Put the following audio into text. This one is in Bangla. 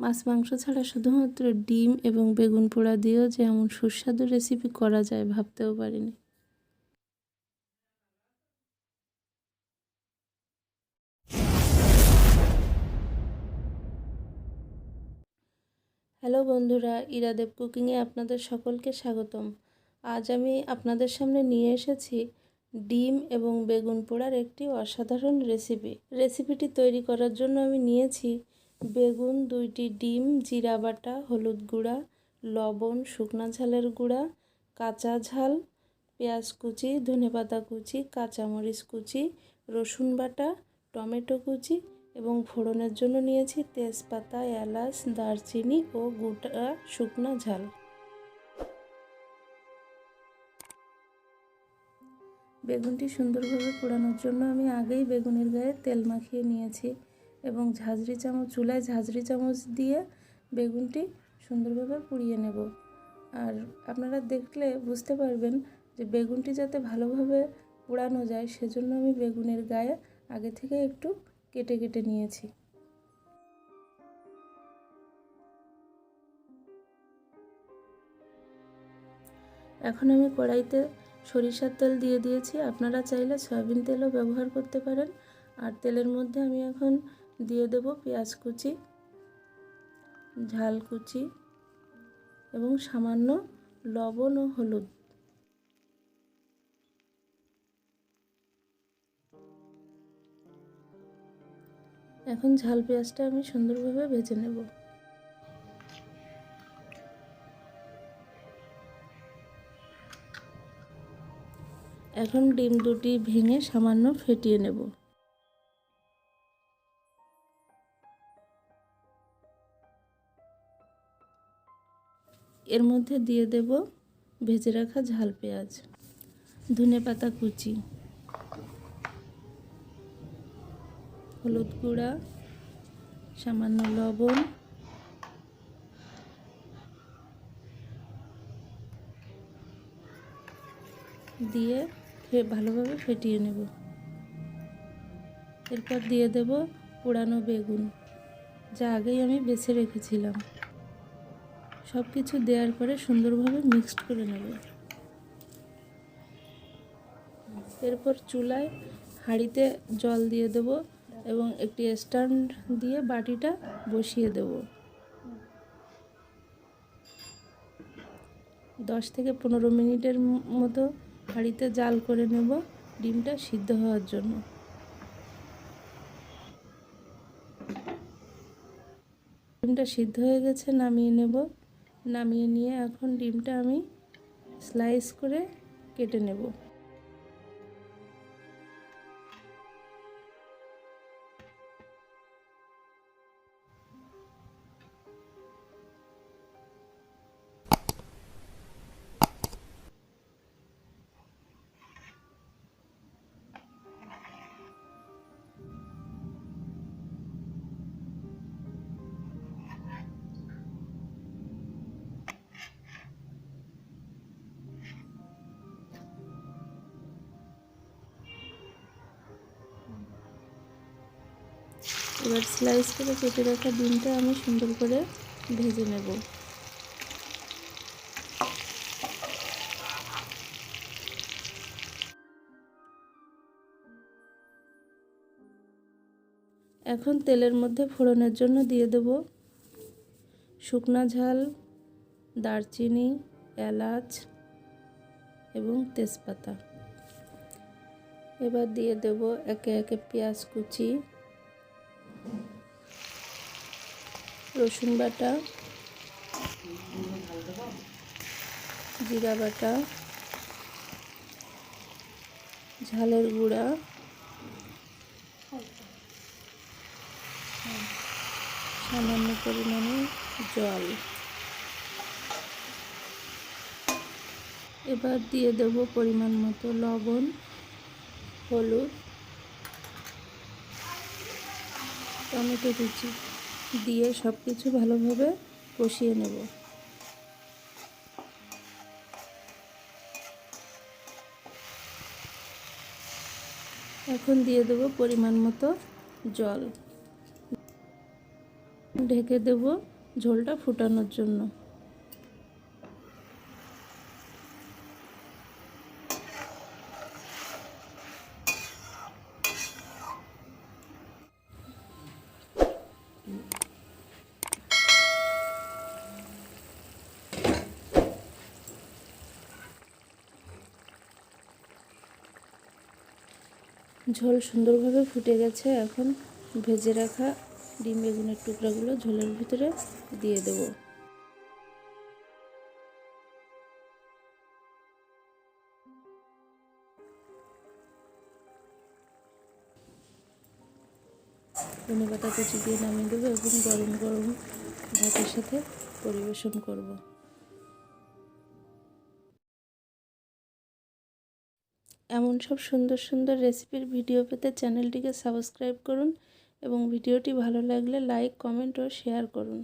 মাছ মাংস ছাড়া শুধুমাত্র ডিম এবং বেগুন পোড়া দিয়েও যে এমন সুস্বাদু রেসিপি করা যায় ভাবতেও পারিনি। হ্যালো বন্ধুরা, ইরাদেব কুকিংয়ে আপনাদের সকলকে স্বাগতম। আজ আমি আপনাদের সামনে নিয়ে এসেছি ডিম এবং বেগুন পোড়ার একটি অসাধারণ রেসিপিটি তৈরি করার জন্য আমি নিয়েছি বেগুন, 2টি ডিম, জিরা বাটা, হলুদ গুঁড়া, লবণ, শুকনো ঝালের গুঁড়া, কাঁচা ঝাল, পেঁয়াজ কুচি, ধনেপাতা কুচি, কাঁচামরিচ কুচি, রসুন বাটা, টমেটো কুচি এবং ফোড়নের জন্য নিয়েছি তেজপাতা, এলাচ, দারচিনি ও গোটা শুকনো ঝাল। বেগুনটি সুন্দরভাবে পোড়ানোর জন্য আমি আগেই বেগুনের গায়ে তেল মাখিয়ে নিয়েছি এবং চুলায় ঝাঁঝরি চামচ দিয়ে বেগুনটি সুন্দরভাবে পুড়িয়ে নেব। আর আপনারা দেখলে বুঝতে পারবেন যে বেগুনটি যাতে ভালোভাবে পোড়ানো যায় সেজন্য আমি বেগুনের গায়ে আগে থেকে একটু কেটে কেটে নিয়েছি। এখন আমি কড়াইতে সরিষার তেল দিয়ে দিয়েছি, আপনারা চাইলে সয়াবিন তেলও ব্যবহার করতে পারেন। আর তেলের মধ্যে আমি এখন দিয়ে দেব পেঁয়াজ কুচি, ঝাল কুচি এবং সামান্য লবণ ও হলুদ। এখন ঝাল পেঁয়াজটা আমি সুন্দরভাবে ভেজে নেব। এখন ডিম দুটি ভেঙে সামান্য ফেটিয়ে নেব। এর মধ্যে দিয়ে দেব ভেজে রাখা ঝাল পেঁয়াজ, ধনেপাতা কুচি, হলুদ গুঁড়া, সামান্য লবণ, দিয়ে ভালোভাবে ফেটিয়ে নেব। এরপর দিয়ে দেব পোড়ানো বেগুন, যা আগেই আমি বেছে রেখেছিলাম। সব কিছু দেওয়ার পরে সুন্দরভাবে মিক্সড করে নেব। এরপর চুলায় হাঁড়িতে জল দিয়ে দেব এবং একটি স্ট্যান্ড দিয়ে বাটিটা বসিয়ে দেব। 10 থেকে 15 মিনিটের মতো হাঁড়িতে জাল করে নেব ডিমটা সিদ্ধ হওয়ার জন্য। ডিমটা সিদ্ধ হয়ে গেছে, নামিয়ে নেব। নামিয়ে নিয়ে এখন ডিমটা আমি স্লাইস করে কেটে নেব। এবার স্লাইস করে কেটে রাখা ডিমটা আমি সুন্দর করে ভেজে নেব। এখন তেলের মধ্যে ফোড়নের জন্য দিয়ে দেব শুকনা ঝাল, দারচিনি, এলাচ এবং তেজপাতা। এবার দিয়ে দেব একে একে পেঁয়াজ কুচি, রসুন বাটা, জিরা বাটা, ঝালের গুঁড়া, সামান্য পরিমাণে জল। এবার দিয়ে দেব পরিমাণ মতো লবণ, হলুদ, টমেটো কুচি দিয়ে সব কিছু ভালোভাবে কষিয়ে নেব। এখন দিয়ে দেব পরিমাণ মতো জল, ঢেকে দেব ঝোলটা ফুটানোর জন্য। ঝোল সুন্দরভাবে ফুটে গেছে। এখন ভেজে রাখা ডিম বেগুনের টুকরাগুলো ঝোলের ভিতরে দিয়ে দেব। ধনেপাতা কুচি দিয়ে নামিয়ে দেবো এবং গরম গরম ভাতের সাথে পরিবেশন করব। এমন সব সুন্দর সুন্দর রেসিপির ভিডিও পেতে চ্যানেলটিকে সাবস্ক্রাইব করুন এবং ভিডিওটি ভালো লাগলে লাইক, কমেন্ট ও শেয়ার করুন।